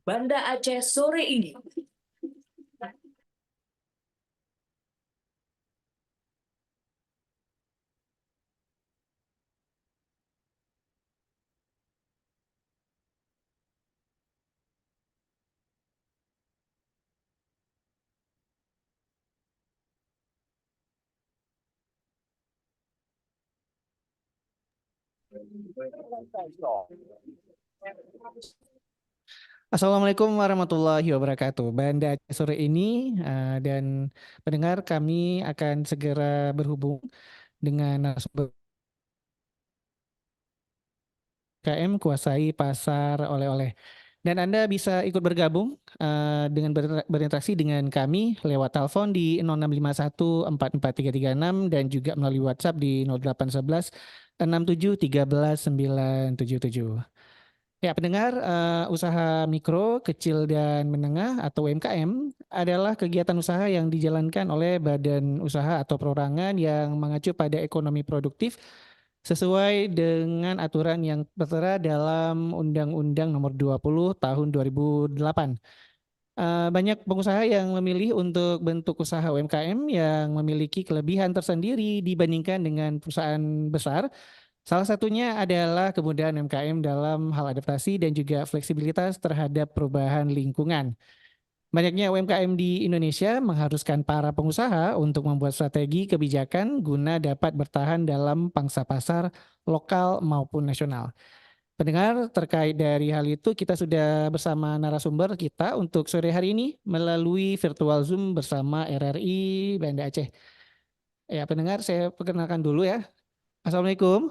Banda Aceh sore ini. Assalamualaikum warahmatullahi wabarakatuh. Banda Aceh sore ini dan pendengar kami akan segera berhubung dengan narasumber KM Kuasai Pasar Oleh-oleh. Dan Anda bisa ikut bergabung dengan berinteraksi dengan kami lewat telepon di 0651 44336 dan juga melalui WhatsApp di 0811 67 13 977. Ya, pendengar, usaha mikro, kecil, dan menengah atau UMKM adalah kegiatan usaha yang dijalankan oleh badan usaha atau perorangan yang mengacu pada ekonomi produktif sesuai dengan aturan yang tertera dalam Undang-Undang Nomor 20 Tahun 2008. Banyak pengusaha yang memilih untuk bentuk usaha UMKM yang memiliki kelebihan tersendiri dibandingkan dengan perusahaan besar. Salah satunya adalah kemudahan UMKM dalam hal adaptasi dan juga fleksibilitas terhadap perubahan lingkungan. Banyaknya UMKM di Indonesia mengharuskan para pengusaha untuk membuat strategi kebijakan guna dapat bertahan dalam pangsa pasar lokal maupun nasional. Pendengar, terkait dari hal itu kita sudah bersama narasumber kita untuk sore hari ini melalui virtual Zoom bersama RRI Banda Aceh. Ya, pendengar, saya perkenalkan dulu ya. Assalamualaikum.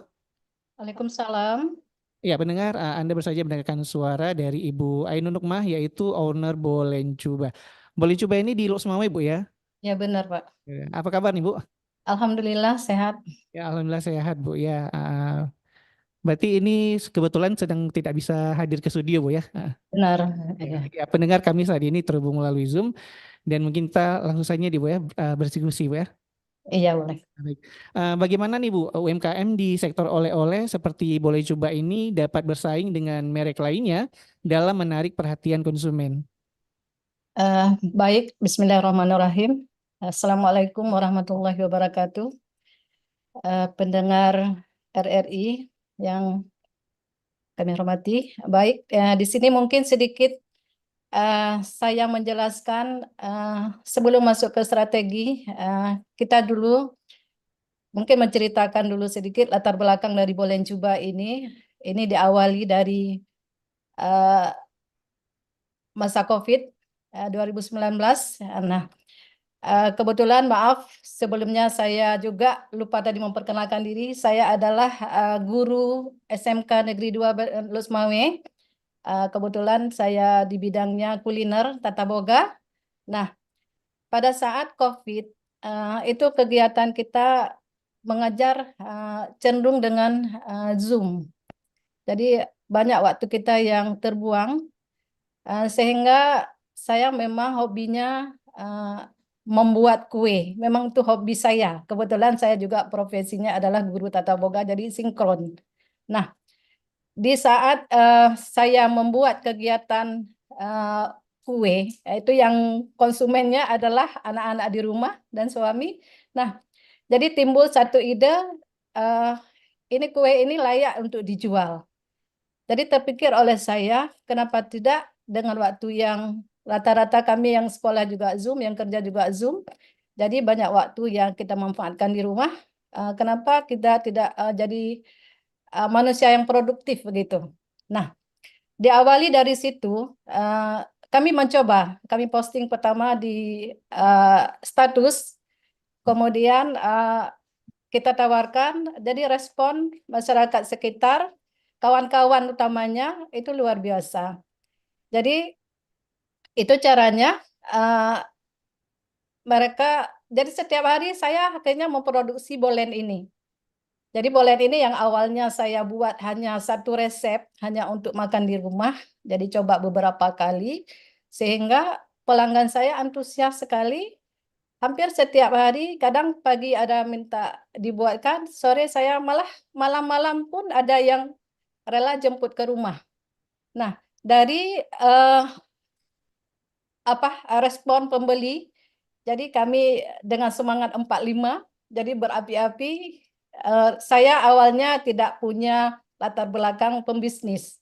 Waalaikumsalam. Ya, pendengar, Anda baru saja mendengarkan suara dari Ibu Ainun Nukmah, yaitu owner Bolencuba. Bolencuba ini di Lok Sumawe, Bu ya? Ya benar, Pak. Ya. Apa kabar nih, Bu? Alhamdulillah sehat. Ya, Alhamdulillah sehat, Bu. Ya, berarti ini kebetulan sedang tidak bisa hadir ke studio, Bu ya? Benar. Ya, Ya. ya, pendengar kami saat ini terhubung melalui Zoom, dan mungkin kita langsung saja di Bu ya, berdiskusi, Bu ya. Iya boleh. Baik. Bagaimana nih Bu, UMKM di sektor oleh-oleh seperti Boleh Coba ini dapat bersaing dengan merek lainnya dalam menarik perhatian konsumen? Baik, Bismillahirrahmanirrahim. Assalamualaikum warahmatullahi wabarakatuh. Pendengar RRI yang kami hormati. Baik, di sini mungkin sedikit saya menjelaskan sebelum masuk ke strategi, kita dulu mungkin menceritakan dulu sedikit latar belakang dari Bolencuba ini. Ini diawali dari eh, masa COVID 2019. Nah, kebetulan maaf sebelumnya saya juga lupa tadi memperkenalkan diri. Saya adalah guru SMK Negeri 2 Lusmawe. Kebetulan saya di bidangnya kuliner tata boga. Nah, pada saat COVID itu kegiatan kita mengajar cenderung dengan Zoom. Jadi banyak waktu kita yang terbuang. Sehingga saya memang hobinya membuat kue. Memang itu hobi saya. Kebetulan saya juga profesinya adalah guru tata boga, jadi sinkron. Nah, di saat saya membuat kegiatan eh, kue, itu yang konsumennya adalah anak-anak di rumah dan suami. Nah, jadi timbul satu ide, eh, ini kue ini layak untuk dijual. Jadi terpikir oleh saya, kenapa tidak dengan waktu yang rata-rata kami yang sekolah juga Zoom, yang kerja juga Zoom. Jadi banyak waktu yang kita manfaatkan di rumah. Kenapa kita tidak jadi manusia yang produktif begitu. Nah, diawali dari situ, kami mencoba, kami posting pertama di status, kemudian kita tawarkan, jadi respon masyarakat sekitar, kawan-kawan utamanya itu luar biasa. Jadi itu caranya mereka, jadi setiap hari saya akhirnya memproduksi bolen ini. Jadi bolen ini yang awalnya saya buat hanya satu resep, hanya untuk makan di rumah, jadi coba beberapa kali, sehingga pelanggan saya antusias sekali. Hampir setiap hari, kadang pagi ada minta dibuatkan, sore saya malah malam-malam pun ada yang rela jemput ke rumah. Nah, dari respon pembeli. Jadi kami dengan semangat 45, jadi berapi-api. Saya awalnya tidak punya latar belakang pembisnis.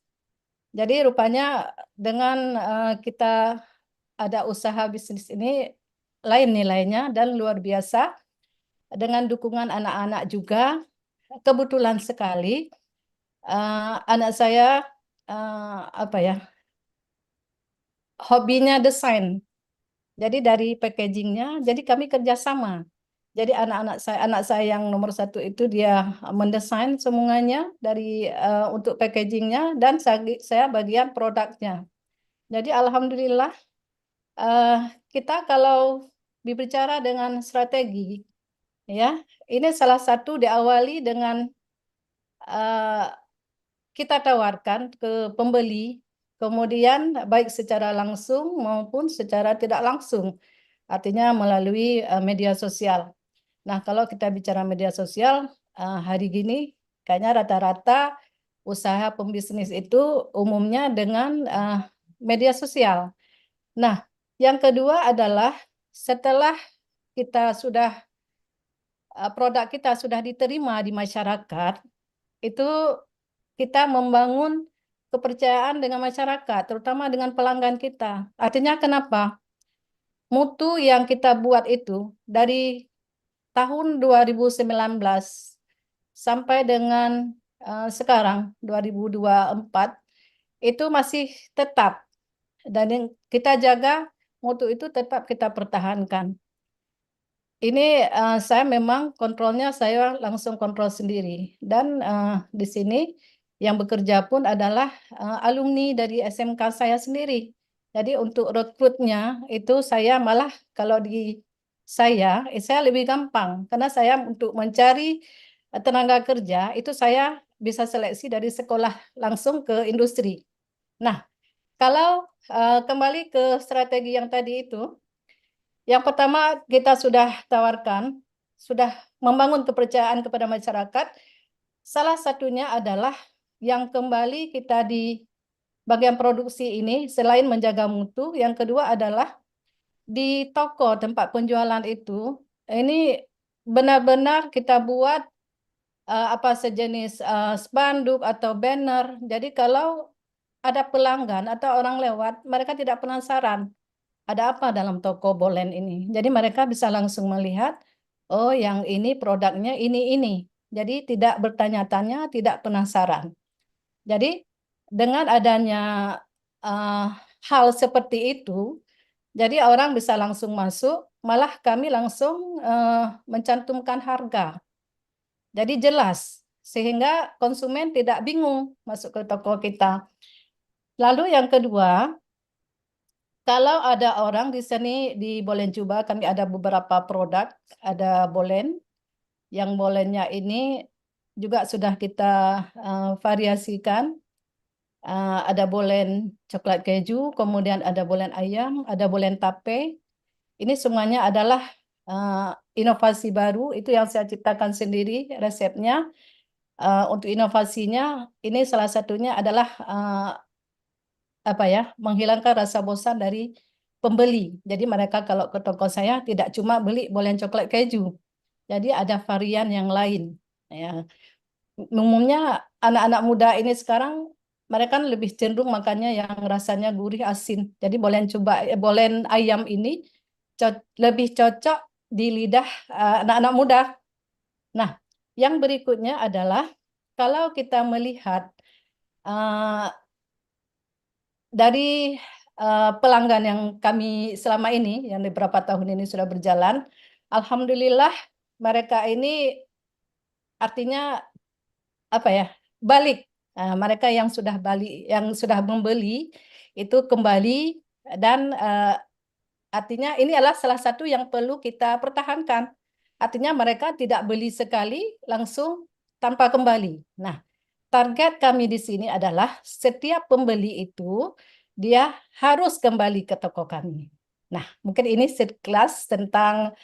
Jadi rupanya dengan kita ada usaha bisnis ini lain nilainya dan luar biasa. Dengan dukungan anak-anak juga, kebetulan sekali anak saya hobinya desain. Jadi dari packagingnya, jadi kami kerjasama. Jadi anak saya yang nomor 1 itu dia mendesain semuanya dari untuk packagingnya dan saya bagian produknya. Jadi alhamdulillah kita kalau berbicara dengan strategi, ya ini salah satu diawali dengan kita tawarkan ke pembeli, kemudian baik secara langsung maupun secara tidak langsung, artinya melalui media sosial. Nah, kalau kita bicara media sosial, hari gini kayaknya rata-rata usaha pembisnis itu umumnya dengan media sosial. Nah, yang kedua adalah setelah kita sudah produk kita sudah diterima di masyarakat, itu kita membangun kepercayaan dengan masyarakat, terutama dengan pelanggan kita. Artinya kenapa? Mutu yang kita buat itu dari tahun 2019 sampai dengan sekarang 2024 itu masih tetap, dan yang kita jaga mutu itu tetap kita pertahankan. Ini saya memang kontrolnya saya langsung kontrol sendiri, dan di sini yang bekerja pun adalah alumni dari SMK saya sendiri. Jadi untuk rekrutnya itu saya malah kalau di saya lebih gampang karena saya untuk mencari tenaga kerja itu saya bisa seleksi dari sekolah langsung ke industri. Nah, kalau kembali ke strategi yang tadi itu, yang pertama kita sudah tawarkan, sudah membangun kepercayaan kepada masyarakat. Salah satunya adalah yang kembali kita di bagian produksi ini, selain menjaga mutu, yang kedua adalah di toko tempat penjualan itu, ini benar-benar kita buat apa sejenis spanduk atau banner. Jadi kalau ada pelanggan atau orang lewat, mereka tidak penasaran ada apa dalam toko Bolen ini. Jadi mereka bisa langsung melihat, oh yang ini produknya ini. Jadi tidak bertanya-tanya, tidak penasaran. Jadi dengan adanya hal seperti itu, jadi orang bisa langsung masuk, malah kami langsung mencantumkan harga. Jadi jelas, sehingga konsumen tidak bingung masuk ke toko kita. Lalu yang kedua, kalau ada orang di sini di Bolen Juba, kami ada beberapa produk, ada bolen. Yang bolennya ini juga sudah kita variasikan. Ada bolen coklat keju, kemudian ada bolen ayam, ada bolen tape. Ini semuanya adalah inovasi baru, itu yang saya ciptakan sendiri resepnya. Untuk inovasinya, ini salah satunya adalah menghilangkan rasa bosan dari pembeli. Jadi mereka kalau ke toko saya tidak cuma beli bolen coklat keju. Jadi ada varian yang lain. Ya. Umumnya anak-anak muda ini sekarang mereka kan lebih cenderung makannya yang rasanya gurih asin. Jadi bolen ayam ini lebih cocok di lidah anak-anak muda. Nah, yang berikutnya adalah kalau kita melihat dari pelanggan yang kami selama ini, yang beberapa tahun ini sudah berjalan, alhamdulillah mereka ini artinya balik. Mereka yang sudah membeli itu kembali, dan artinya ini adalah salah satu yang perlu kita pertahankan. Artinya mereka tidak beli sekali langsung tanpa kembali. Nah, target kami di sini adalah setiap pembeli itu dia harus kembali ke toko kami. Nah, mungkin ini sekilas tentang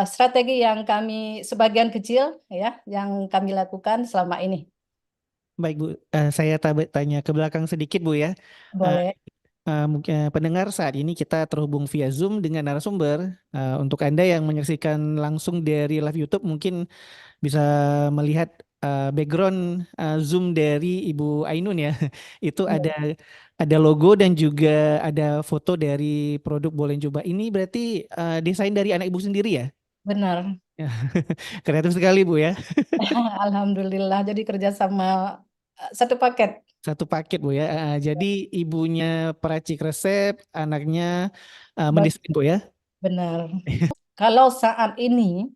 strategi yang kami sebagian kecil ya yang kami lakukan selama ini. Baik Bu, saya tanya ke belakang sedikit Bu ya. Eh, Boleh. mungkin pendengar saat ini kita terhubung via Zoom dengan narasumber. Untuk Anda yang menyaksikan langsung dari live YouTube mungkin bisa melihat background Zoom dari Ibu Ainun ya. Itu Ya, ada logo dan juga ada foto dari produk Boleh Coba. Ini berarti desain dari anak Ibu sendiri ya? benar. Kreatif sekali Bu ya. Alhamdulillah. Jadi kerjasama satu paket. Satu paket Bu ya. Jadi ibunya peracik resep, anaknya Baik, mendesain Bu ya. benar. Kalau saat ini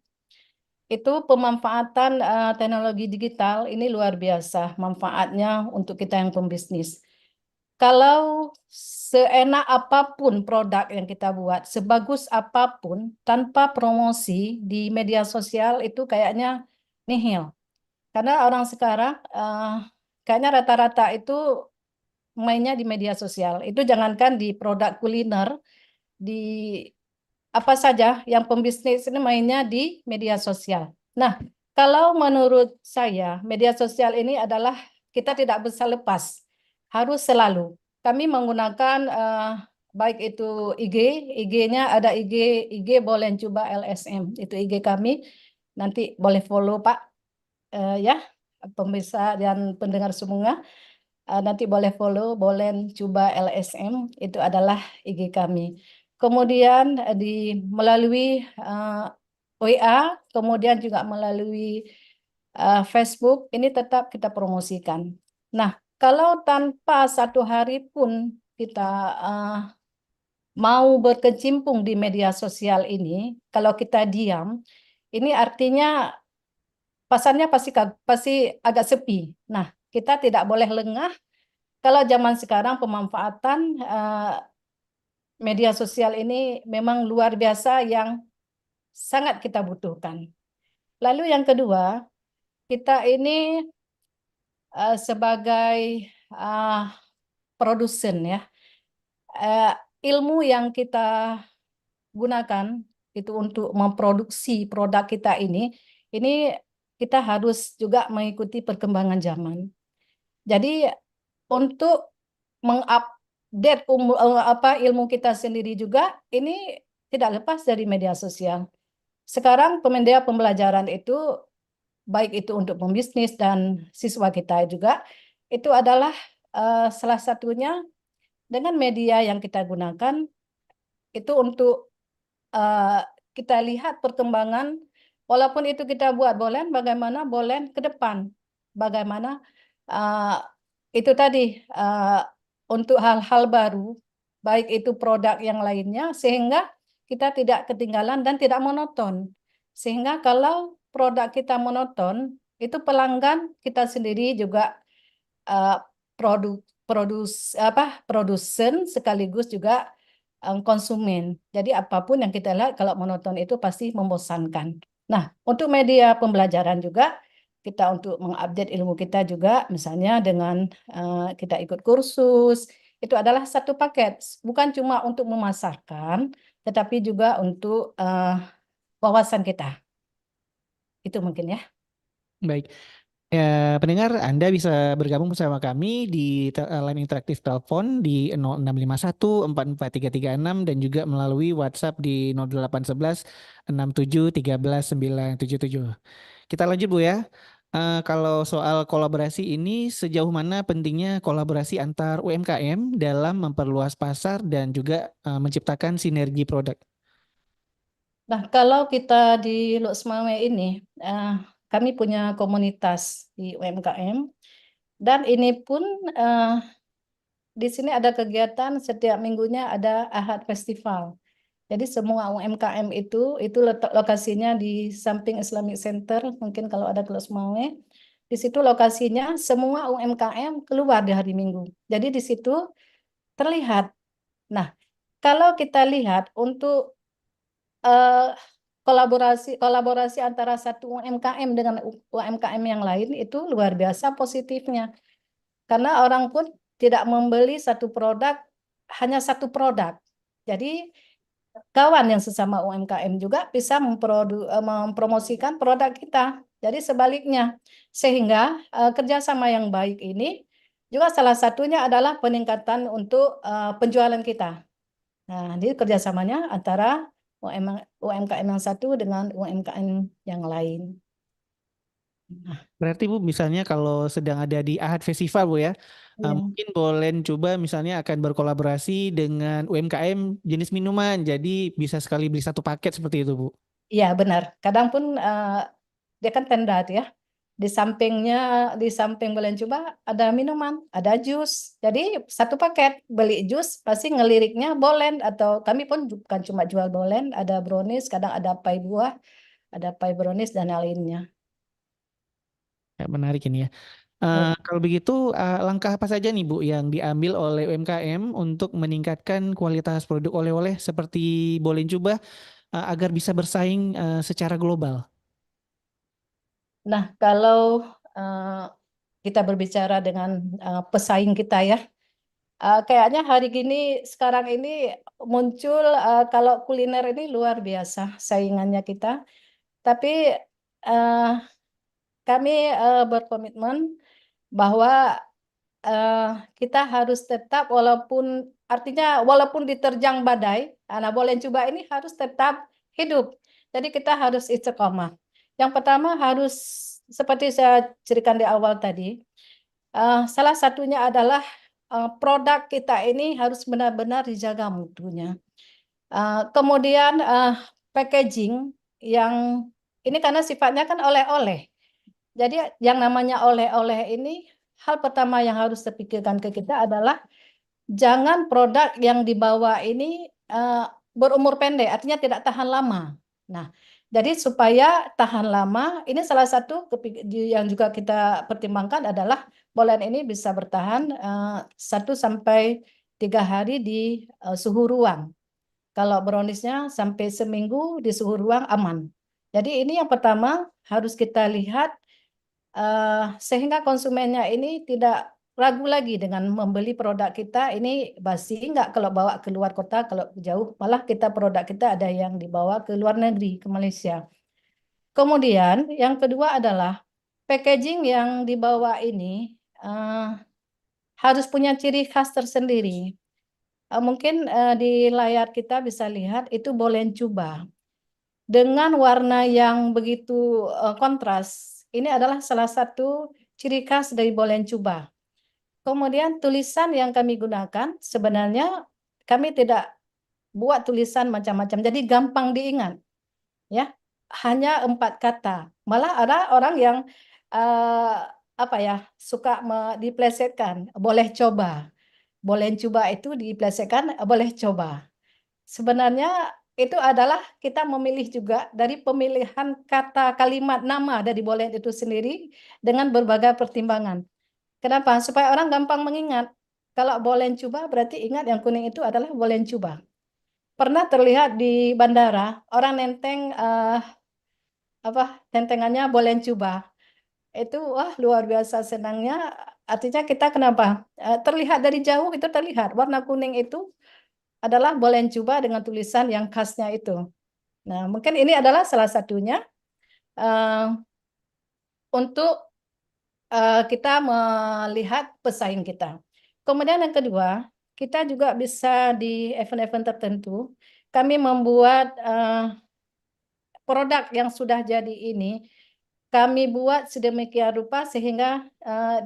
itu pemanfaatan teknologi digital ini luar biasa manfaatnya untuk kita yang pembisnis. Kalau seenak apapun produk yang kita buat, sebagus apapun, tanpa promosi di media sosial itu kayaknya nihil. Karena orang sekarang kayaknya rata-rata itu mainnya di media sosial. Itu jangankan di produk kuliner, di apa saja yang pembisnis ini mainnya di media sosial. Nah, kalau menurut saya media sosial ini adalah kita tidak bisa lepas, harus selalu. Kami menggunakan baik itu IG-nya ada IG boleh coba LSM, itu IG kami. Nanti boleh follow Pak ya, pemirsa dan pendengar semua. Nanti boleh follow, boleh coba LSM, itu adalah IG kami. Kemudian melalui WA, kemudian juga melalui Facebook, ini tetap kita promosikan. Nah, kalau tanpa satu hari pun kita mau berkecimpung di media sosial ini, kalau kita diam, ini artinya pasarnya pasti agak sepi. Nah, kita tidak boleh lengah. Kalau zaman sekarang pemanfaatan media sosial ini memang luar biasa yang sangat kita butuhkan. Lalu yang kedua, kita ini sebagai produsen ya, ilmu yang kita gunakan itu untuk memproduksi produk kita ini kita harus juga mengikuti perkembangan zaman. Jadi untuk mengupdate ilmu kita sendiri juga ini tidak lepas dari media sosial. Sekarang media pembelajaran itu baik itu untuk pembisnis dan siswa kita juga itu adalah salah satunya dengan media yang kita gunakan itu untuk kita lihat perkembangan walaupun itu kita buat bagaimana ke depan bagaimana itu tadi untuk hal-hal baru baik itu produk yang lainnya sehingga kita tidak ketinggalan dan tidak monoton sehingga kalau produk kita monoton itu pelanggan kita sendiri juga uh, produsen sekaligus juga konsumen. Jadi apapun yang kita lihat kalau monoton itu pasti membosankan. Nah, untuk media pembelajaran juga kita untuk mengupdate ilmu kita juga misalnya dengan kita ikut kursus, itu adalah satu paket, bukan cuma untuk memasarkan, tetapi juga untuk wawasan kita. Itu mungkin ya. Baik. Ya, pendengar, Anda bisa bergabung bersama kami di line interaktif telepon di 0651 44336 dan juga melalui WhatsApp di 0811 67 13 977. Kita lanjut Bu ya. Kalau soal kolaborasi ini sejauh mana pentingnya kolaborasi antar UMKM dalam memperluas pasar dan juga menciptakan sinergi produk? Nah, kalau kita di Lok Semawe ini, kami punya komunitas di UMKM, dan ini pun di sini ada kegiatan setiap minggunya ada Ahad Festival. Jadi semua UMKM itu letak lokasinya di samping Islamic Center, mungkin kalau ada ke Lok Semawe. Di situ lokasinya semua UMKM keluar di hari Minggu. Jadi di situ terlihat. Nah, kalau kita lihat untuk eh, kolaborasi antara satu UMKM dengan UMKM yang lain itu luar biasa positifnya. Karena orang pun tidak membeli satu produk, hanya satu produk. Jadi kawan yang sesama UMKM juga bisa mempromosikan produk kita. Jadi sebaliknya, sehingga kerjasama yang baik ini juga salah satunya adalah peningkatan untuk penjualan kita. Nah, jadi kerjasamanya antara UMKM yang satu dengan UMKM yang lain. Nah, Berarti Bu, misalnya kalau sedang ada di Ahad Festival Bu ya, iya. mungkin boleh coba misalnya akan berkolaborasi dengan UMKM jenis minuman, jadi bisa sekali beli satu paket seperti itu Bu. Iya benar. Kadang pun dia kan tenda tuh ya. Di sampingnya, di samping boleh coba ada minuman, ada jus. Jadi satu paket beli jus pasti ngeliriknya bolen atau kami pun bukan cuma jual bolen, ada brownies, kadang ada pai buah, ada pai brownies dan lainnya. Ya, menarik ini ya. Ya. Kalau begitu, langkah apa saja nih Bu yang diambil oleh UMKM untuk meningkatkan kualitas produk oleh-oleh seperti Boleh Coba agar bisa bersaing secara global? Nah, kalau kita berbicara dengan pesaing kita ya, kayaknya hari gini sekarang ini muncul kalau kuliner ini luar biasa saingannya kita. Tapi eh, kami berkomitmen bahwa eh, kita harus tetap walaupun diterjang badai, anak boleh coba ini harus tetap hidup. Jadi kita harus istiqomah. Yang pertama harus seperti saya ceritakan di awal tadi, salah satunya adalah produk kita ini harus benar-benar dijaga mutunya. Kemudian packaging yang ini karena sifatnya kan oleh-oleh. Jadi yang namanya oleh-oleh ini hal pertama yang harus terpikirkan ke kita adalah jangan produk yang dibawa ini berumur pendek, artinya tidak tahan lama. Nah, jadi supaya tahan lama, ini salah satu yang juga kita pertimbangkan adalah bolen ini bisa bertahan 1 sampai 3 hari di suhu ruang. Kalau browniesnya sampai seminggu di suhu ruang aman. Jadi ini yang pertama harus kita lihat sehingga konsumennya ini tidak ragu lagi dengan membeli produk kita ini basi nggak kalau bawa ke luar kota, kalau jauh malah kita produk kita ada yang dibawa ke luar negeri, ke Malaysia. Kemudian yang kedua adalah packaging yang dibawa ini harus punya ciri khas tersendiri. Mungkin di layar kita bisa lihat itu bolen cuba dengan warna yang begitu kontras. Ini adalah salah satu ciri khas dari bolen cuba. Kemudian tulisan yang kami gunakan sebenarnya kami tidak buat tulisan macam-macam, jadi gampang diingat, ya. Hanya 4 kata. Malah ada orang yang eh, apa ya suka diplesetkan, boleh coba. Boleh coba itu diplesetkan, boleh coba. Sebenarnya itu adalah kita memilih juga dari pemilihan kata kalimat nama dari bolen itu sendiri dengan berbagai pertimbangan. Kenapa? Supaya orang gampang mengingat. Kalau bolen cuba berarti ingat yang kuning itu adalah bolen cuba. Pernah terlihat di bandara orang nenteng tentengannya bolen cuba. Itu wah luar biasa senangnya. Artinya kita kenapa? Terlihat dari jauh itu terlihat warna kuning itu adalah bolen cuba dengan tulisan yang khasnya itu. Nah, mungkin ini adalah salah satunya uh, untuk kita melihat pesaing kita. Kemudian yang kedua, kita juga bisa di event-event tertentu, kami membuat produk yang sudah jadi ini, kami buat sedemikian rupa sehingga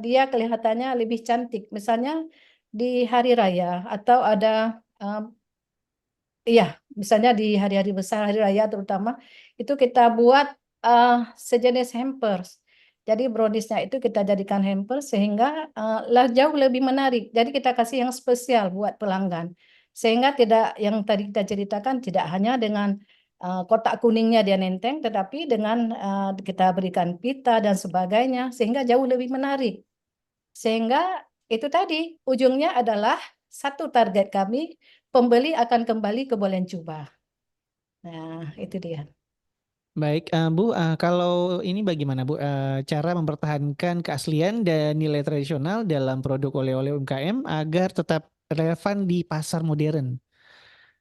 dia kelihatannya lebih cantik. Misalnya di hari raya atau ada iya, misalnya di hari-hari besar, hari raya terutama, itu kita buat sejenis hampers. Jadi browniesnya itu kita jadikan hampers sehingga jauh lebih menarik. Jadi kita kasih yang spesial buat pelanggan. Sehingga tidak yang tadi kita ceritakan tidak hanya dengan kotak kuningnya dia nenteng, tetapi dengan kita berikan pita dan sebagainya sehingga jauh lebih menarik. Sehingga itu tadi ujungnya adalah satu target kami, pembeli akan kembali ke Bolen Cuba. Nah, itu dia. Baik, Bu, kalau ini bagaimana Bu, cara mempertahankan keaslian dan nilai tradisional dalam produk oleh-oleh UMKM agar tetap relevan di pasar modern?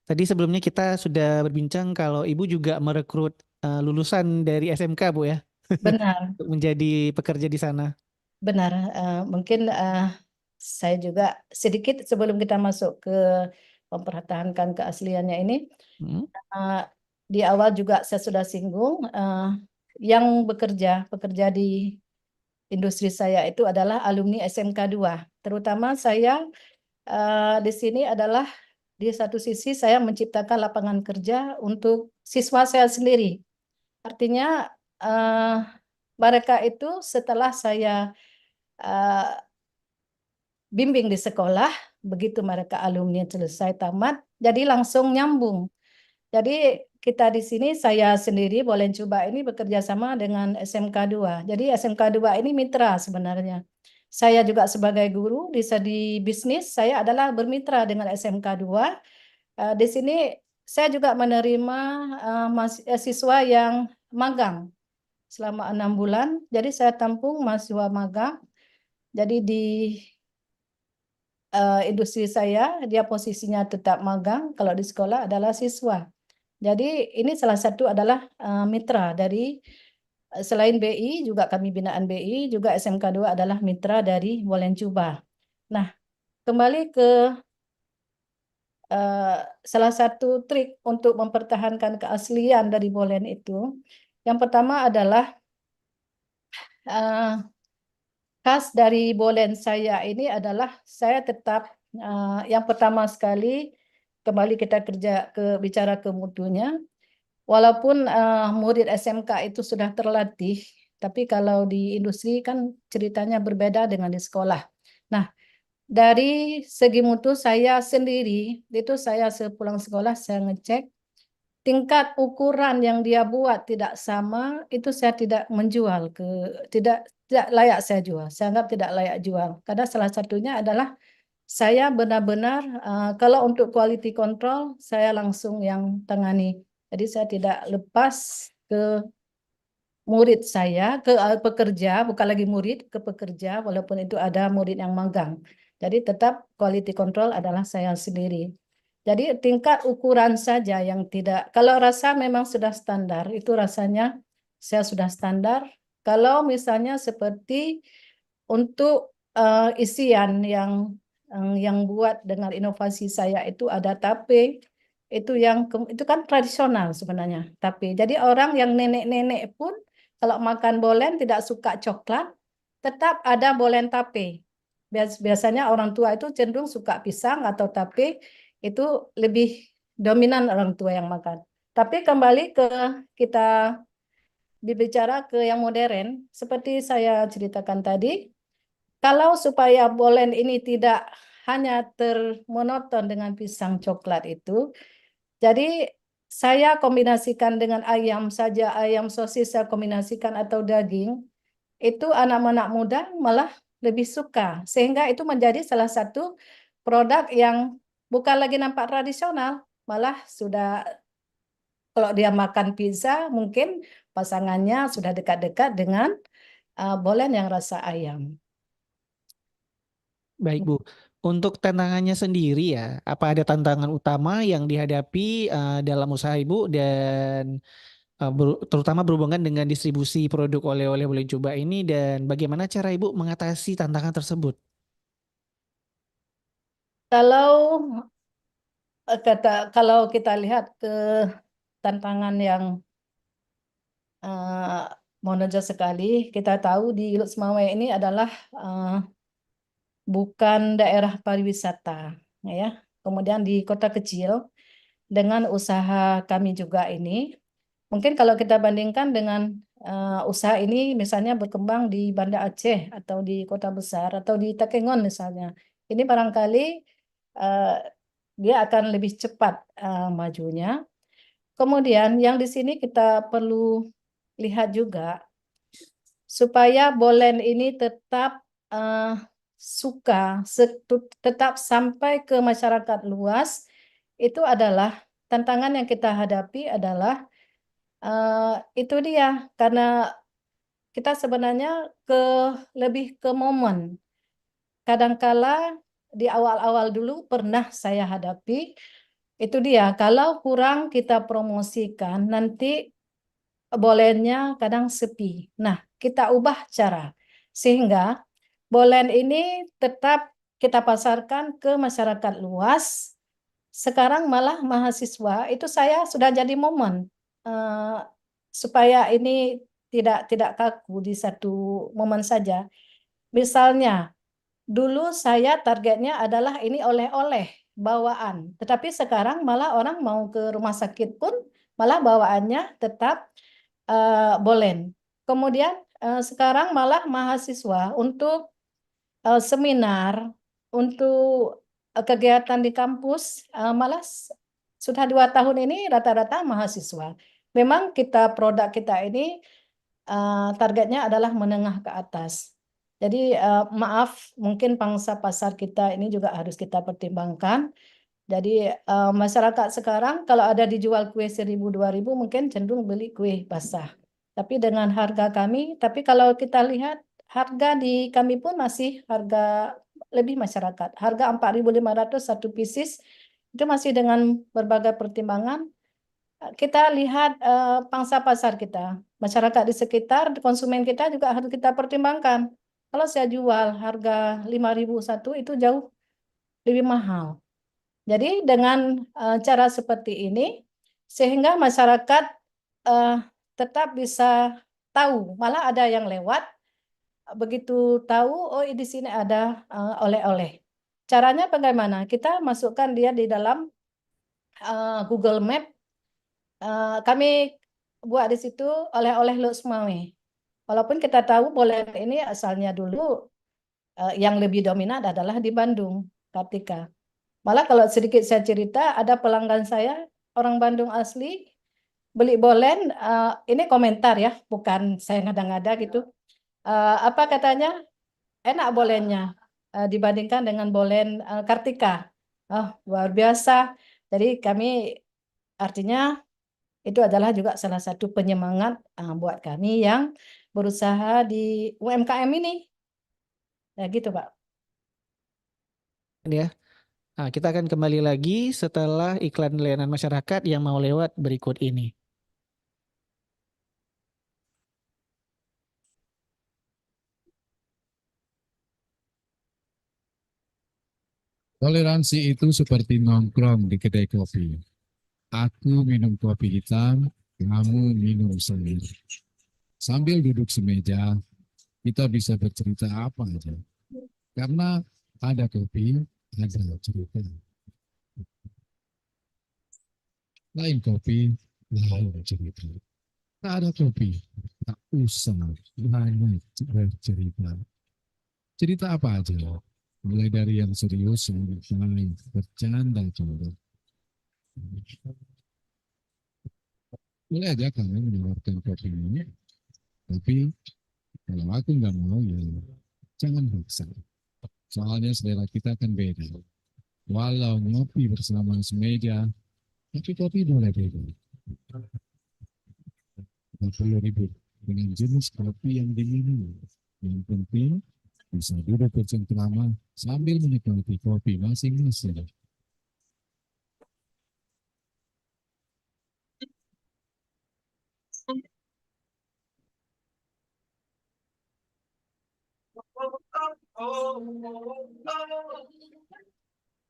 Tadi sebelumnya kita sudah berbincang kalau Ibu juga merekrut lulusan dari SMK, Bu ya. benar, untuk menjadi pekerja di sana? benar. Mungkin saya juga sedikit sebelum kita masuk ke mempertahankan keasliannya ini, Hmm? eh, di awal juga saya sudah singgung, yang bekerja di industri saya itu adalah alumni SMK 2. Terutama saya di sini adalah di satu sisi saya menciptakan lapangan kerja untuk siswa saya sendiri. Artinya eh, mereka itu setelah saya eh, bimbing di sekolah, begitu mereka alumni selesai tamat, jadi langsung nyambung. Jadi kita di sini saya sendiri boleh coba ini bekerja sama dengan SMK 2. Jadi SMK 2 ini mitra sebenarnya. Saya juga sebagai guru di bisnis, saya adalah bermitra dengan SMK 2. Di sini saya juga menerima siswa yang magang selama 6 bulan. Jadi saya tampung mahasiswa magang. Jadi di industri saya, dia posisinya tetap magang, kalau di sekolah adalah siswa. Jadi ini salah satu adalah mitra dari selain BI, juga kami binaan BI, juga SMK 2 adalah mitra dari Wolencuba. Nah, kembali ke eh, salah satu trik untuk mempertahankan keaslian dari Bolen itu, yang pertama adalah eh, khas dari Bolen saya ini adalah saya tetap yang pertama sekali kembali kita bicara ke mutunya. Walaupun murid SMK itu sudah terlatih, tapi kalau di industri kan ceritanya berbeda dengan di sekolah. Nah, dari segi mutu saya sendiri, itu saya sepulang sekolah saya ngecek tingkat ukuran yang dia buat tidak sama, itu saya tidak menjual tidak layak saya jual. Saya anggap tidak layak jual. Karena salah satunya adalah saya benar-benar kalau untuk quality control saya langsung yang tangani. Jadi saya tidak lepas ke murid saya, ke pekerja, bukan lagi murid, ke pekerja, walaupun itu ada murid yang magang. Jadi tetap quality control adalah saya sendiri. Jadi tingkat ukuran saja yang tidak, kalau rasa memang sudah standar, itu rasanya saya sudah standar. Kalau misalnya seperti untuk isian yang buat dengan inovasi saya itu ada tape, itu kan tradisional sebenarnya tape. Jadi orang yang nenek-nenek pun kalau makan bolen tidak suka coklat, tetap ada bolen tape. Biasanya orang tua itu cenderung suka pisang atau tape, itu lebih dominan orang tua yang makan. Tapi kembali ke kita berbicara ke yang modern, seperti saya ceritakan tadi, kalau supaya bolen ini tidak hanya termonoton dengan pisang coklat itu, jadi saya kombinasikan dengan ayam saja, ayam sosis saya kombinasikan atau daging, itu anak-anak muda malah lebih suka. Sehingga itu menjadi salah satu produk yang bukan lagi nampak tradisional, malah sudah kalau dia makan pizza mungkin pasangannya sudah dekat-dekat dengan bolen yang rasa ayam. Baik Bu, untuk tantangannya sendiri ya, apa ada tantangan utama yang dihadapi dalam usaha Ibu dan terutama berhubungan dengan distribusi produk oleh-oleh boleh coba ini dan bagaimana cara Ibu mengatasi tantangan tersebut? Kalau kalau kita lihat ke tantangan yang eh, menonjol sekali, kita tahu di Ilut Semawai ini adalah bukan daerah pariwisata, ya. Kemudian di kota kecil dengan usaha kami juga ini, mungkin kalau kita bandingkan dengan usaha ini misalnya berkembang di Banda Aceh atau di kota besar atau di Takengon misalnya, ini barangkali eh, dia akan lebih cepat majunya. Kemudian yang di sini kita perlu lihat juga supaya Bolen ini tetap suka, tetap sampai ke masyarakat luas, itu adalah tantangan yang kita hadapi adalah itu dia, karena kita sebenarnya lebih ke momen. Kadangkala di awal-awal dulu pernah saya hadapi, itu dia, kalau kurang kita promosikan, nanti bolennya kadang sepi. Nah, kita ubah cara sehingga bolen ini tetap kita pasarkan ke masyarakat luas. Sekarang malah mahasiswa itu saya sudah jadi momen eh, supaya ini tidak kaku di satu momen saja. Misalnya, dulu saya targetnya adalah ini oleh-oleh bawaan, tetapi sekarang malah orang mau ke rumah sakit pun malah bawaannya tetap bolen. Kemudian sekarang malah mahasiswa untuk seminar, untuk kegiatan di kampus, malah sudah 2 tahun ini rata-rata mahasiswa. Memang produk kita ini targetnya adalah menengah ke atas. Jadi maaf, mungkin pangsa pasar kita ini juga harus kita pertimbangkan. Jadi masyarakat sekarang kalau ada dijual kue 1.000 2.000 mungkin cenderung beli kue basah. Tapi dengan harga kami, tapi kalau kita lihat harga di kami pun masih harga lebih masyarakat. Harga 4.500 satu pieces itu masih dengan berbagai pertimbangan. Kita lihat pangsa pasar kita, masyarakat di sekitar, konsumen kita juga harus kita pertimbangkan. Kalau saya jual harga 5.000 satu itu jauh lebih mahal. Jadi dengan cara seperti ini, sehingga masyarakat tetap bisa tahu, malah ada yang lewat, begitu tahu, oh di sini ada oleh-oleh. Caranya bagaimana? Kita masukkan dia di dalam Google Map, kami buat di situ oleh-oleh Lok Sumawe. Walaupun kita tahu bolen ini asalnya dulu yang lebih dominan adalah di Bandung, Kartika. Malah kalau sedikit saya cerita, ada pelanggan saya, orang Bandung asli, beli bolen, ini komentar ya, bukan saya ngada-ngada gitu. Apa katanya, enak bolennya dibandingkan dengan bolen Kartika. Oh, luar biasa. Jadi kami artinya itu adalah juga salah satu penyemangat buat kami yang berusaha di UMKM ini. Ya gitu, Pak. Ya. Nah, kita akan kembali lagi setelah iklan layanan masyarakat yang mau lewat berikut ini. Toleransi itu seperti nongkrong di kedai kopi. Aku minum kopi hitam, kamu minum sendiri. Sambil duduk semeja, kita bisa bercerita apa aja. Karena ada kopi, ada cerita. Lain kopi, lain cerita. Tak ada kopi, tak usah banyak bercerita. Cerita apa aja, mulai dari yang serius sampai bercanda coba. Boleh aja kamu menawarkan kopi ini, tapi kalau aku nggak mau ya jangan paksa. Soalnya selera kita kan beda. Walau ngopi bersama semeja, tapi kopi boleh beda. 40.000 dengan jenis kopi yang diminum. Yang penting bisa duduk bercengkrama sambil menikmati kopi masing-masing.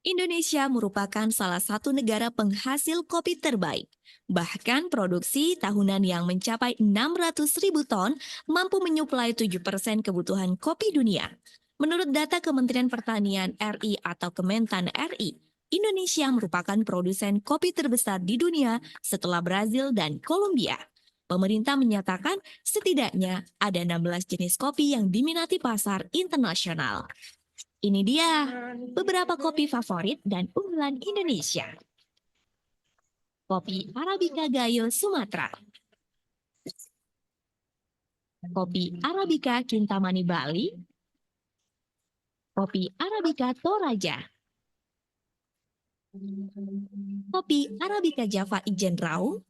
Indonesia merupakan salah satu negara penghasil kopi terbaik. Bahkan produksi tahunan yang mencapai 600.000 ton mampu menyuplai 7% kebutuhan kopi dunia. Menurut data Kementerian Pertanian RI atau Kementan RI, Indonesia merupakan produsen kopi terbesar di dunia setelah Brazil dan Kolombia. Pemerintah menyatakan setidaknya ada 16 jenis kopi yang diminati pasar internasional. Ini dia beberapa kopi favorit dan unggulan Indonesia. Kopi Arabica Gayo Sumatera. Kopi Arabica Kintamani Bali. Kopi Arabica Toraja. Kopi Arabica Java Ijen Raung.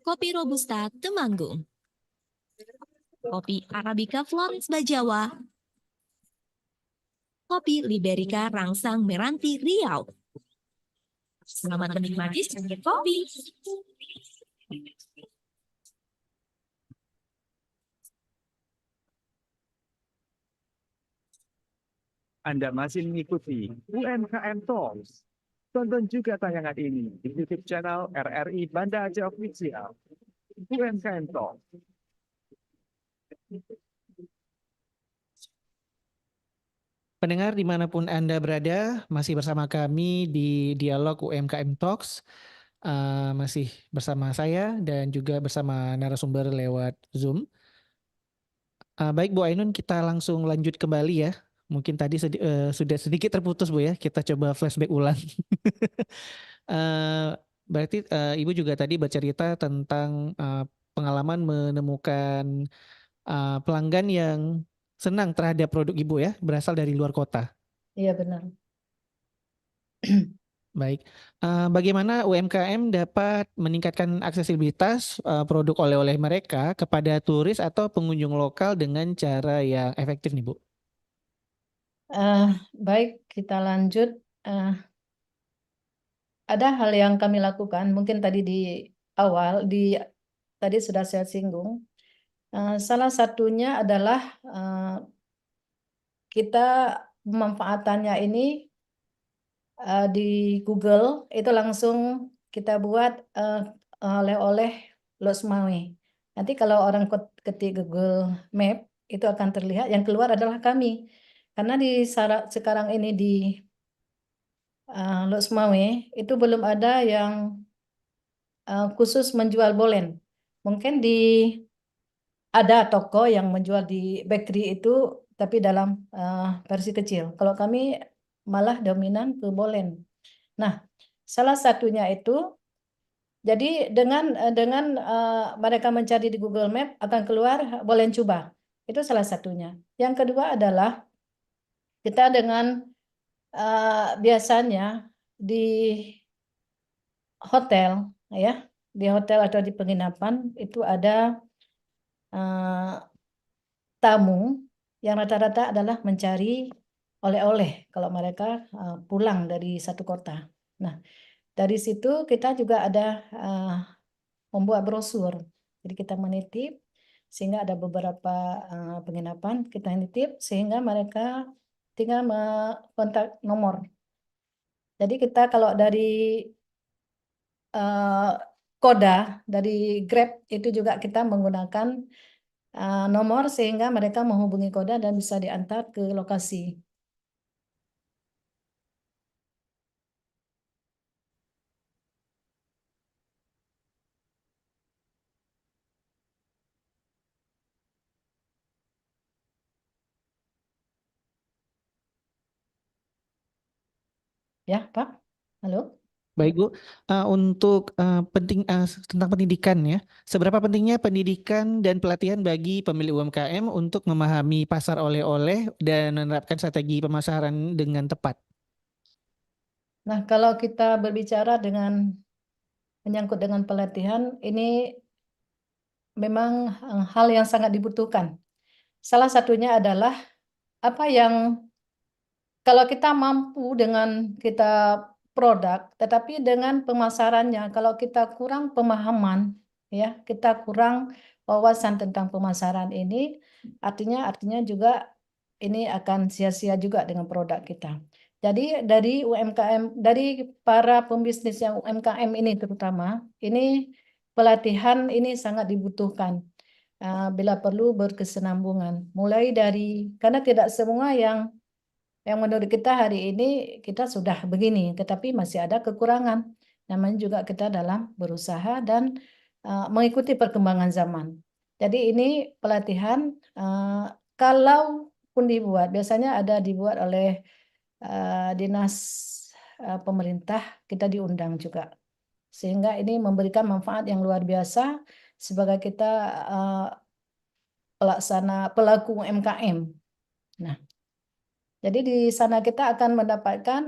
Kopi Robusta Temanggung. Kopi Arabica Florence Bajawa. Kopi Liberica Rangsang Meranti Riau. Selamat menikmati sedikit kopi. Anda masih mengikuti UMKM Talks. Tonton juga tayangan ini di YouTube channel RRI Banda Aceh Official. UMKM Talks. Pendengar dimanapun Anda berada, masih bersama kami di Dialog UMKM Talks. Masih bersama saya dan juga bersama narasumber lewat Zoom. Baik Bu Ainun, kita langsung lanjut kembali ya. Mungkin tadi sudah sedikit terputus Bu ya, kita coba flashback ulang. Berarti Ibu juga tadi bercerita tentang pengalaman menemukan pelanggan yang senang terhadap produk Ibu ya, berasal dari luar kota. Iya benar. Baik, bagaimana UMKM dapat meningkatkan aksesibilitas produk oleh-oleh mereka kepada turis atau pengunjung lokal dengan cara yang efektif nih Bu? Baik, kita lanjut. Ada hal yang kami lakukan, mungkin tadi di awal, tadi sudah saya singgung. Salah satunya adalah kita pemanfaatannya ini di Google itu langsung kita buat oleh-oleh Los Maui. Nanti kalau orang ketik Google Map itu akan terlihat yang keluar adalah kami. Karena sekarang ini di Los Maui itu belum ada yang khusus menjual bolen. Mungkin ada toko yang menjual di bakery itu tapi dalam versi kecil. Kalau kami malah dominan ke bolen. Nah, salah satunya itu jadi dengan mereka mencari di Google Map akan keluar bolen cuba. Itu salah satunya. Yang kedua adalah kita dengan biasanya di hotel ya, di hotel atau di penginapan itu ada tamu yang rata-rata adalah mencari oleh-oleh kalau mereka pulang dari satu kota. Nah, dari situ kita juga ada membuat brosur. Jadi kita menitip sehingga ada beberapa penginapan kita nitip sehingga mereka tinggal kontak nomor. Jadi kita kalau dari Koda dari Grab itu juga kita menggunakan nomor sehingga mereka menghubungi Koda dan bisa diantar ke lokasi. Ya, Pak? Halo? Baik Bu, untuk tentang pendidikan ya, seberapa pentingnya pendidikan dan pelatihan bagi pemilik UMKM untuk memahami pasar oleh-oleh dan menerapkan strategi pemasaran dengan tepat? Nah, kalau kita berbicara menyangkut dengan pelatihan, ini memang hal yang sangat dibutuhkan. Salah satunya adalah apa yang kalau kita mampu dengan kita produk, tetapi dengan pemasarannya, kalau kita kurang pemahaman, ya kita kurang wawasan tentang pemasaran ini, artinya juga ini akan sia-sia juga dengan produk kita. Jadi dari UMKM, dari para pembisnis yang UMKM ini terutama, ini pelatihan ini sangat dibutuhkan. Bila perlu berkesinambungan, mulai dari karena tidak semua yang menurut kita hari ini kita sudah begini, tetapi masih ada kekurangan. Namanya juga kita dalam berusaha dan mengikuti perkembangan zaman. Jadi ini pelatihan kalau pun dibuat, biasanya ada dibuat oleh dinas pemerintah, kita diundang juga. Sehingga ini memberikan manfaat yang luar biasa sebagai kita pelaku UMKM. Nah, jadi di sana kita akan mendapatkan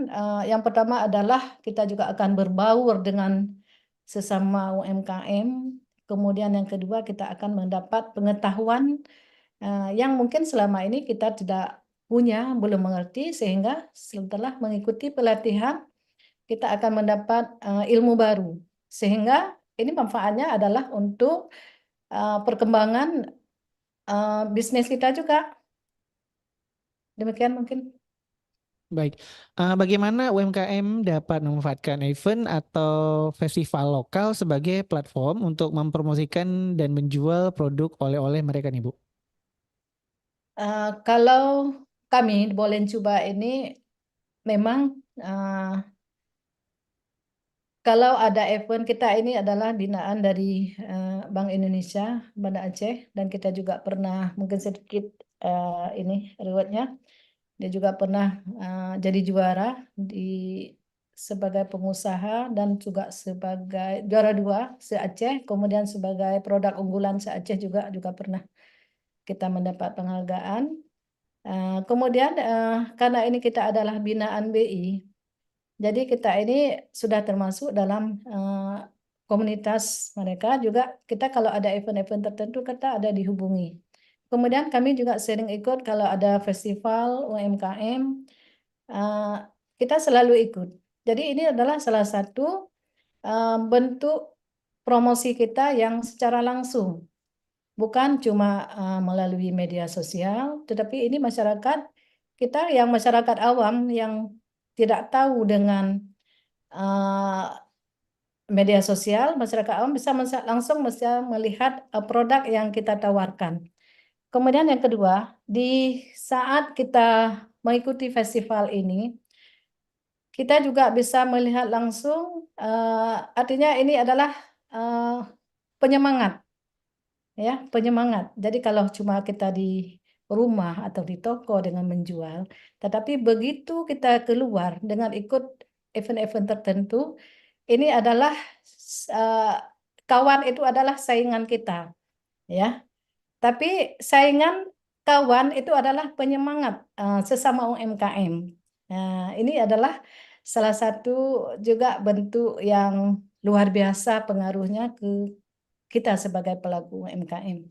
yang pertama adalah kita juga akan berbaur dengan sesama UMKM. Kemudian yang kedua kita akan mendapat pengetahuan yang mungkin selama ini kita tidak punya, belum mengerti, sehingga setelah mengikuti pelatihan kita akan mendapat ilmu baru. Sehingga ini manfaatnya adalah untuk perkembangan bisnis kita juga. Demikian mungkin. Baik, bagaimana UMKM dapat memanfaatkan event atau festival lokal sebagai platform untuk mempromosikan dan menjual produk oleh-oleh mereka nih Bu? Kalau kami boleh coba ini memang kalau ada event, kita ini adalah binaan dari Bank Indonesia, Banda Aceh, dan kita juga pernah mungkin sedikit ini rewardnya. Dia juga pernah jadi juara sebagai pengusaha dan juga sebagai juara 2 se-Aceh, kemudian sebagai produk unggulan se-Aceh juga pernah kita mendapat penghargaan. Kemudian karena ini kita adalah binaan BI, jadi kita ini sudah termasuk dalam komunitas mereka juga. Kita kalau ada event-event tertentu kita ada dihubungi. Kemudian kami juga sering ikut kalau ada festival UMKM, kita selalu ikut. Jadi ini adalah salah satu bentuk promosi kita yang secara langsung, bukan cuma melalui media sosial, tetapi ini masyarakat kita yang masyarakat awam yang tidak tahu dengan media sosial, masyarakat awam bisa langsung bisa melihat produk yang kita tawarkan. Kemudian yang kedua, di saat kita mengikuti festival ini, kita juga bisa melihat langsung, artinya ini adalah penyemangat, ya, penyemangat. Jadi kalau cuma kita di rumah atau di toko dengan menjual, tetapi begitu kita keluar dengan ikut event-event tertentu, ini adalah kawan itu adalah saingan kita, ya. Tapi saingan kawan itu adalah penyemangat sesama UMKM. Nah, ini adalah salah satu juga bentuk yang luar biasa pengaruhnya ke kita sebagai pelaku UMKM.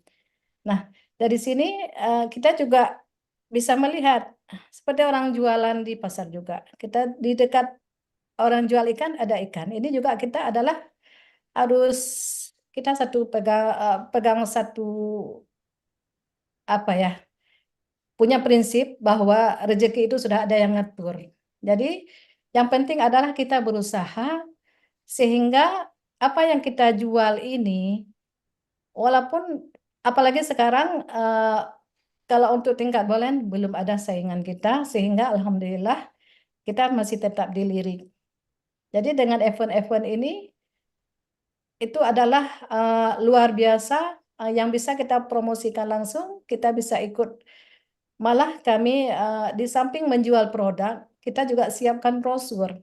Nah, dari sini kita juga bisa melihat seperti orang jualan di pasar juga. Kita di dekat orang jual ikan ada ikan. Ini juga kita adalah harus kita pegang satu apa ya, punya prinsip bahwa rezeki itu sudah ada yang ngatur. Jadi yang penting adalah kita berusaha sehingga apa yang kita jual ini, walaupun apalagi sekarang kalau untuk tingkat bolen belum ada saingan kita, sehingga alhamdulillah kita masih tetap dilirik. Jadi dengan event-event ini itu adalah luar biasa yang bisa kita promosikan langsung, kita bisa ikut. Malah kami di samping menjual produk, kita juga siapkan brosur.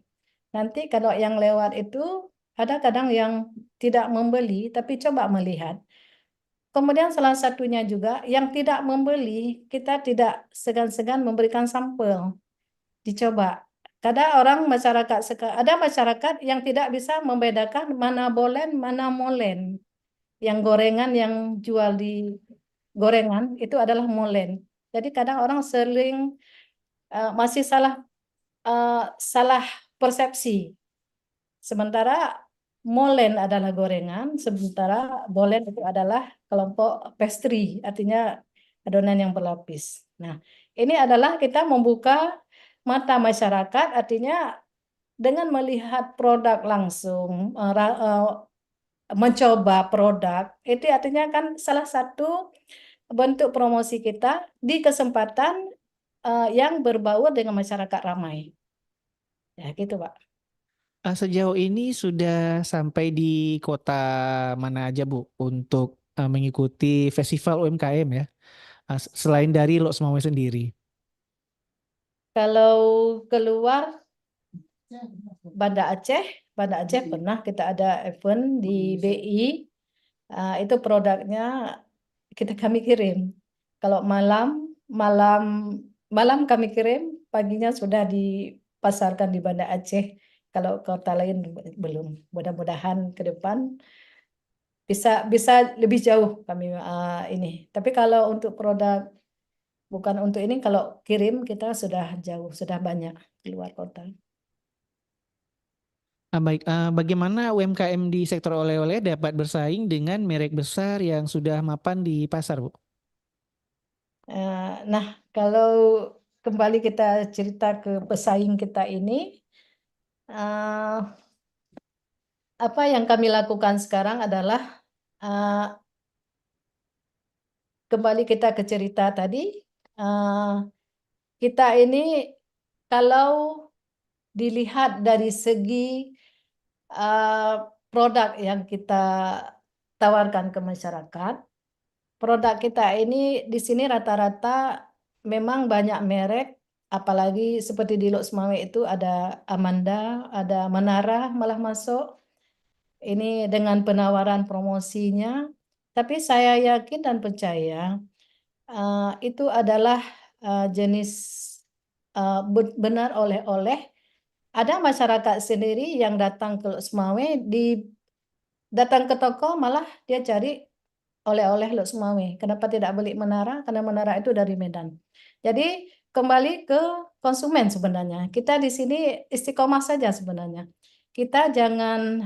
Nanti kalau yang lewat itu ada kadang yang tidak membeli tapi coba melihat. Kemudian salah satunya juga yang tidak membeli, kita tidak segan-segan memberikan sampel. Dicoba. Ada masyarakat yang tidak bisa membedakan mana bolen, mana molen. Yang gorengan yang jual di gorengan itu adalah molen. Jadi kadang orang sering masih salah persepsi. Sementara molen adalah gorengan, sementara bolen itu adalah kelompok pastry, artinya adonan yang berlapis. Nah, ini adalah kita membuka mata masyarakat, artinya dengan melihat produk langsung, mencoba produk, itu artinya kan salah satu bentuk promosi kita di kesempatan yang berbaur dengan masyarakat ramai. Ya gitu, Pak. Sejauh ini sudah sampai di kota mana aja Bu untuk mengikuti festival UMKM ya, selain dari Lok Sumawe sendiri? Kalau keluar Banda Aceh pernah kita ada event di BI, itu produknya kami kirim. Kalau malam kami kirim, paginya sudah dipasarkan di Banda Aceh. Kalau kota lain belum. Mudah-mudahan ke depan bisa lebih jauh kami ini. Tapi kalau untuk produk bukan untuk ini, kalau kirim kita sudah jauh, sudah banyak keluar kota. Baik, bagaimana UMKM di sektor oleh-oleh dapat bersaing dengan merek besar yang sudah mapan di pasar Bu? Nah, kalau kembali kita cerita ke pesaing kita ini. eh, Apa yang kami lakukan sekarang adalah eh, kembali kita ke cerita tadi. eh, Kita ini kalau dilihat dari segi eh, produk yang kita tawarkan ke masyarakat, produk kita ini di sini rata-rata memang banyak merek, apalagi seperti di Lok Sumawe itu ada Amanda, ada Menara malah masuk. Ini dengan penawaran promosinya, tapi saya yakin dan percaya itu adalah jenis benar oleh-oleh. Ada masyarakat sendiri yang datang ke Lok Sumawe, datang ke toko malah dia cari oleh-oleh Lok Sumawe. Kenapa tidak beli Menara? Karena Menara itu dari Medan. Jadi kembali ke konsumen sebenarnya. Kita di sini istiqomah saja sebenarnya. Kita jangan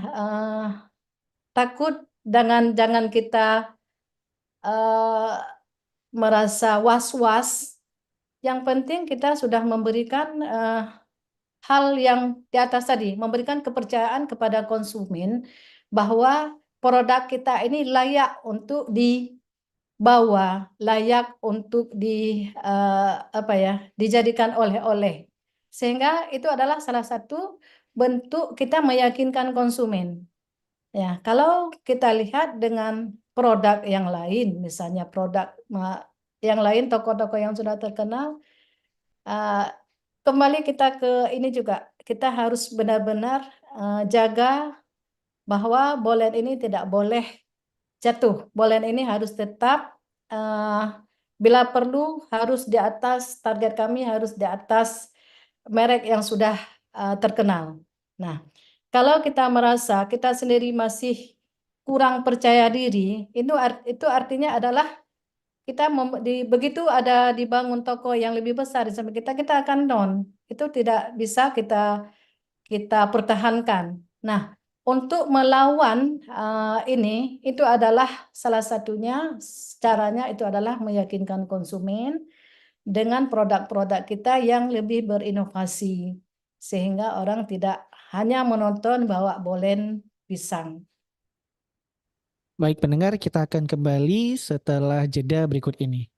takut, jangan kita eh, merasa was-was. Yang penting kita sudah memberikan hal yang di atas tadi, memberikan kepercayaan kepada konsumen bahwa produk kita ini layak untuk dibawa, layak untuk apa ya, dijadikan oleh-oleh. Sehingga itu adalah salah satu bentuk kita meyakinkan konsumen. Ya, kalau kita lihat dengan produk yang lain, misalnya produk yang lain, toko-toko yang sudah terkenal, eh, kembali kita ke ini juga, kita harus benar-benar jaga bahwa bolen ini tidak boleh jatuh. Bolen ini harus tetap, eh, bila perlu harus di atas, target kami harus di atas merek yang sudah terkenal. Nah, kalau kita merasa kita sendiri masih kurang percaya diri, itu artinya adalah kita begitu ada dibangun toko yang lebih besar di samping kita akan down. Itu tidak bisa kita pertahankan. Nah, untuk melawan ini itu adalah salah satunya, caranya itu adalah meyakinkan konsumen dengan produk-produk kita yang lebih berinovasi sehingga orang tidak hanya menonton bawa bolen pisang. Baik pendengar, kita akan kembali setelah jeda berikut ini.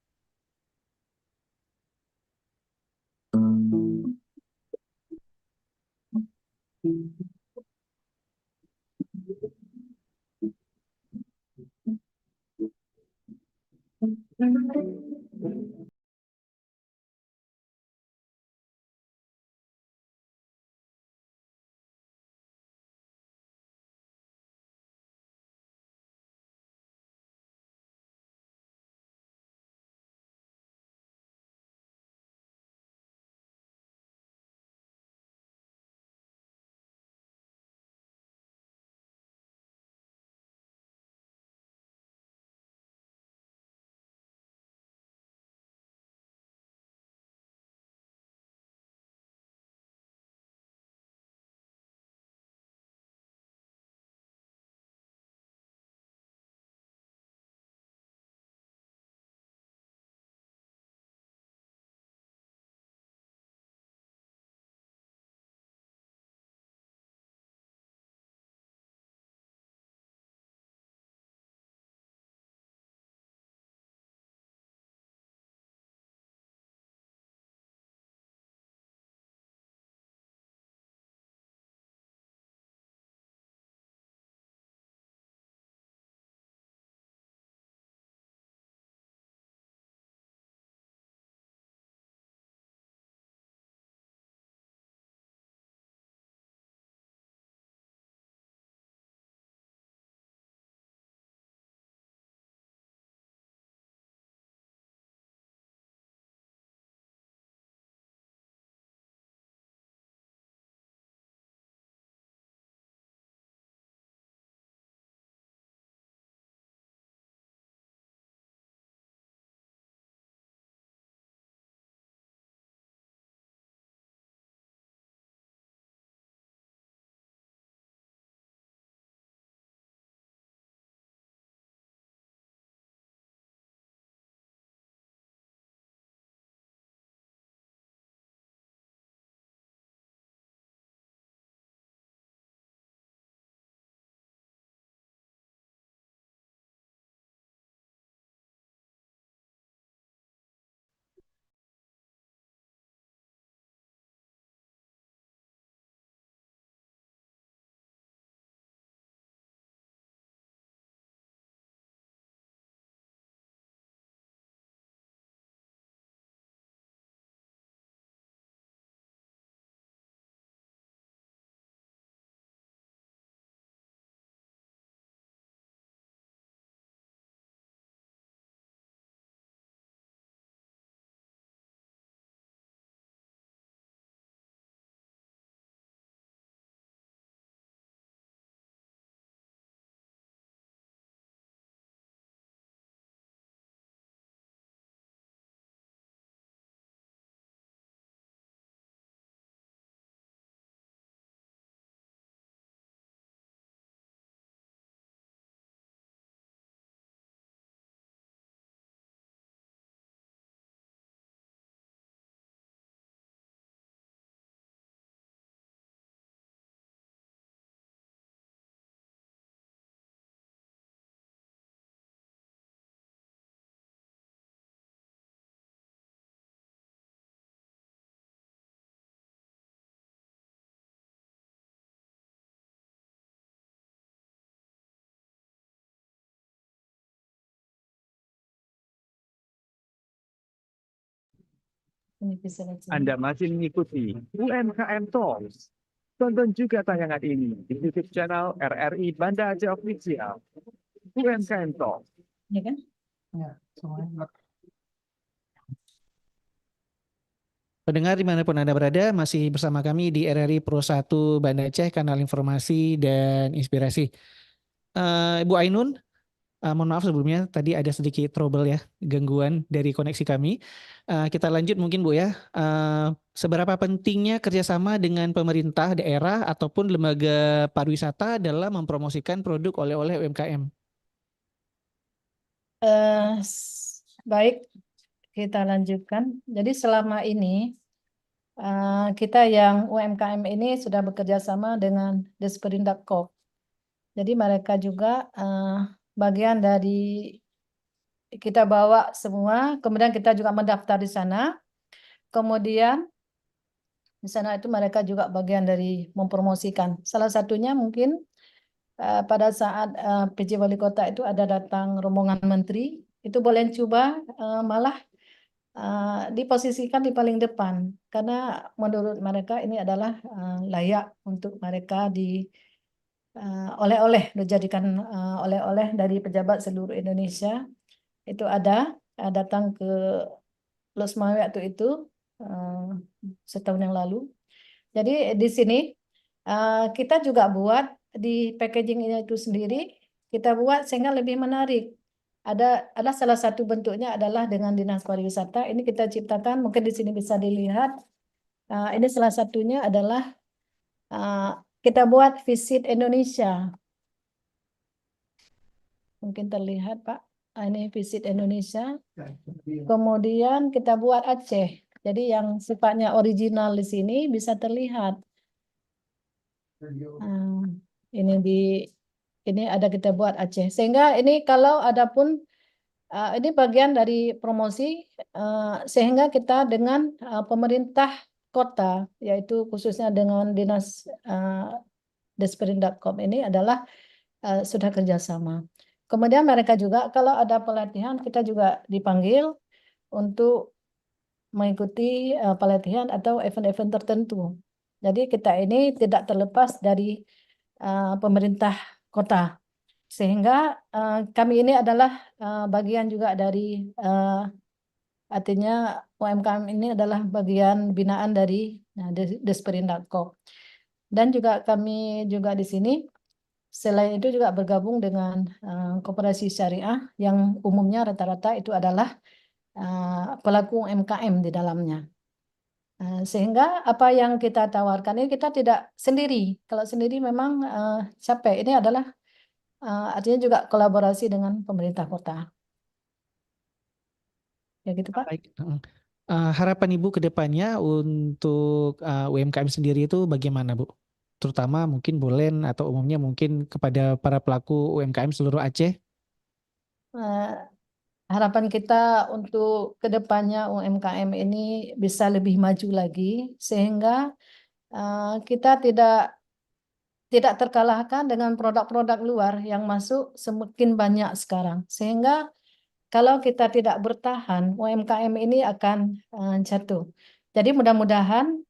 Ini bisa di sini. Anda masih mengikuti UMKM Talks. Tonton juga tayangan ini di YouTube channel RRI Banda Aceh Official. UMKM Talks. Ya kan? Pendengar dimanapun Anda berada, masih bersama kami di RRI Pro 1 Banda Aceh, kanal informasi dan inspirasi. Ibu Ainun, mohon maaf sebelumnya tadi ada sedikit trouble ya, gangguan dari koneksi kami. Kita lanjut mungkin Bu ya. Seberapa pentingnya kerjasama dengan pemerintah daerah ataupun lembaga pariwisata dalam mempromosikan produk oleh-oleh UMKM? Baik, kita lanjutkan. Jadi selama ini kita yang UMKM ini sudah bekerja sama dengan Desperindak.com. Jadi mereka juga bagian dari kita bawa semua, kemudian kita juga mendaftar di sana. Kemudian di sana itu mereka juga bagian dari mempromosikan. Salah satunya mungkin pada saat PJ Wali Kota itu ada datang rombongan menteri, itu boleh coba malah diposisikan di paling depan karena menurut mereka ini adalah layak untuk mereka di oleh-oleh dijadikan oleh-oleh dari pejabat seluruh Indonesia. Itu ada datang ke Losmawe waktu itu setahun yang lalu. Jadi di sini kita juga buat di packaging itu sendiri, kita buat sehingga lebih menarik. Ada salah satu bentuknya adalah dengan Dinas Pariwisata. Ini kita ciptakan, mungkin di sini bisa dilihat. Ini salah satunya adalah kita buat Visit Indonesia. Mungkin terlihat Pak. Ini Visit Indonesia. Kemudian kita buat Aceh. Jadi yang sifatnya original di sini bisa terlihat. Ini ada kita buat Aceh. Sehingga ini kalau ada pun ini bagian dari promosi sehingga kita dengan pemerintah kota, yaitu khususnya dengan Dinas Desperindak.com ini adalah sudah kerjasama. Kemudian mereka juga kalau ada pelatihan kita juga dipanggil untuk mengikuti pelatihan atau event-event tertentu. Jadi kita ini tidak terlepas dari pemerintah kota. Sehingga kami ini adalah bagian juga dari artinya UMKM ini adalah bagian binaan dari Desperindak.com. Dan juga kami juga di sini selain itu juga bergabung dengan koperasi syariah yang umumnya rata-rata itu adalah pelaku UMKM di dalamnya. Sehingga apa yang kita tawarkan ini kita tidak sendiri. Kalau sendiri memang capek. Ini adalah artinya juga kolaborasi dengan pemerintah kota. Ya gitu Pak. Baik. Harapan Ibu ke depannya untuk UMKM sendiri itu bagaimana Bu? Terutama mungkin Bolen atau umumnya mungkin kepada para pelaku UMKM seluruh Aceh. Harapan kita untuk kedepannya UMKM ini bisa lebih maju lagi sehingga kita tidak terkalahkan dengan produk-produk luar yang masuk semakin banyak sekarang. Sehingga kalau kita tidak bertahan, UMKM ini akan jatuh. Jadi mudah-mudahan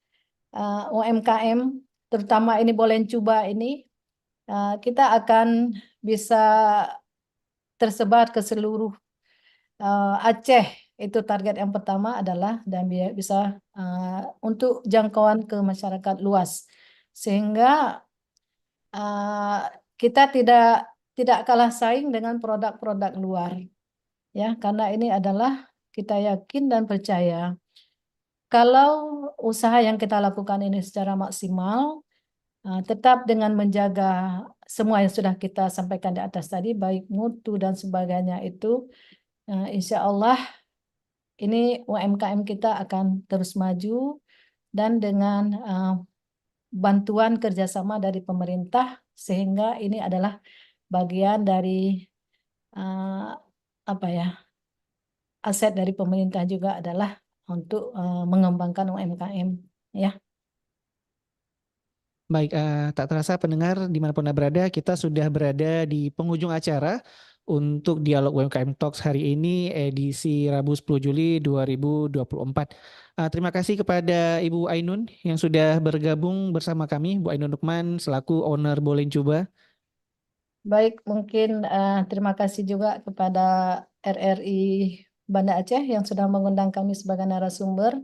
UMKM, terutama ini boleh coba ini, kita akan bisa tersebar ke seluruh Aceh. Itu target yang pertama adalah dan bisa untuk jangkauan ke masyarakat luas. Sehingga kita tidak kalah saing dengan produk-produk luar. Ya, karena ini adalah kita yakin dan percaya kalau usaha yang kita lakukan ini secara maksimal, tetap dengan menjaga semua yang sudah kita sampaikan di atas tadi, baik mutu dan sebagainya itu, insya Allah ini UMKM kita akan terus maju dan dengan bantuan kerjasama dari pemerintah sehingga ini adalah bagian dari aset dari pemerintah juga adalah untuk mengembangkan UMKM ya. Baik, tak terasa pendengar dimanapun Anda berada, kita sudah berada di penghujung acara untuk dialog UMKM Talks hari ini edisi Rabu 10 Juli 2024. Terima kasih kepada Ibu Ainun yang sudah bergabung bersama kami, Bu Ainun Lukman selaku owner Boleh Coba. Baik, mungkin terima kasih juga kepada RRI Banda Aceh yang sudah mengundang kami sebagai narasumber.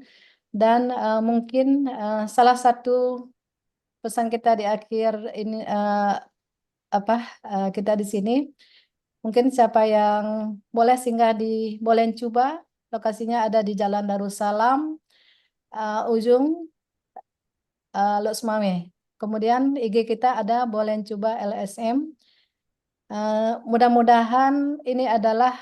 Dan mungkin salah satu pesan kita di akhir ini kita di sini, mungkin siapa yang boleh singgah di Boleh Coba, lokasinya ada di Jalan Darussalam, ujung Lok Sumame. Kemudian IG kita ada Boleh Coba LSM. Mudah-mudahan ini adalah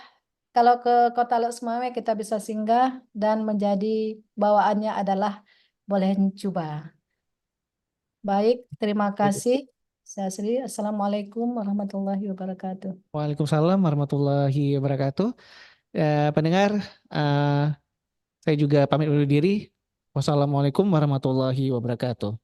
kalau ke Kota Lok Sumame kita bisa singgah dan menjadi bawaannya adalah Boleh Coba. Baik, terima kasih. Saya Sri, Assalamualaikum warahmatullahi wabarakatuh. Waalaikumsalam warahmatullahi wabarakatuh. Pendengar, saya juga pamit undur diri. Wassalamualaikum warahmatullahi wabarakatuh.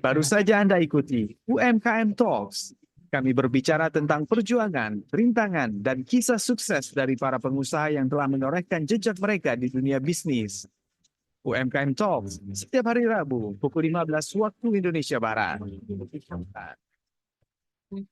Baru saja Anda ikuti UMKM Talks. Kami berbicara tentang perjuangan, rintangan, dan kisah sukses dari para pengusaha yang telah menorehkan jejak mereka di dunia bisnis. UMKM Talks setiap hari Rabu pukul 15 waktu Indonesia Barat.